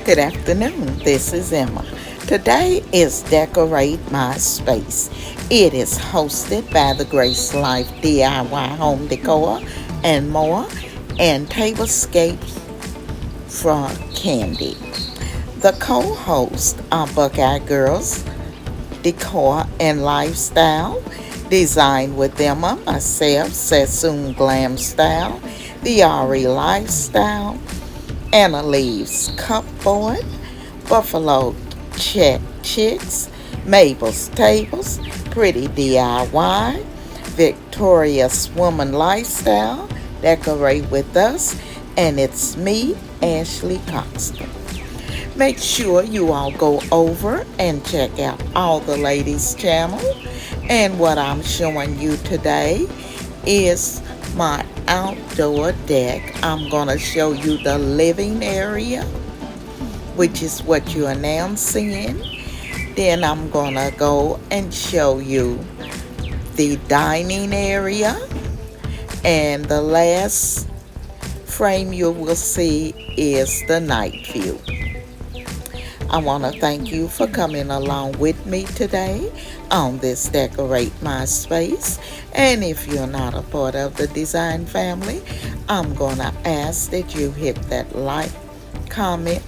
Good afternoon, this is Emma. Today is Decorate My Space. It is hosted by the Grace Life DIY Home Decor and more, and Tablescapes from Candy. The co-hosts are Buckeye Girls, Decor and Lifestyle, designed with Emma, myself, Sassoon Glam Style, the Ari Lifestyle, Anna Leaves Cupboard, Buffalo Check Chicks, Mabel's Tables, Pretty DIY, Victorious Woman Lifestyle, Decorate with Us, and it's me, Ashley Coxton. Make sure you all go over and check out all the ladies' channel. And what I'm showing you today is my outdoor deck. I'm going to show you the living area, which is what you are now seeing. Then I'm going to go and show you the dining area. And the last frame you will see is the night view. I want to thank you for coming along with me today on this Decorate My Space. And if you're not a part of the design family, I'm going to ask that you hit that like, comment,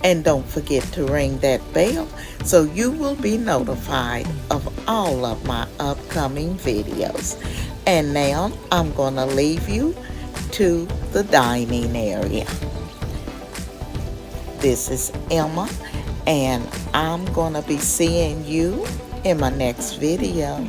and don't forget to ring that bell so you will be notified of all of my upcoming videos. And now I'm going to leave you to the dining area. This is Emma, and I'm going to be seeing you in my next video.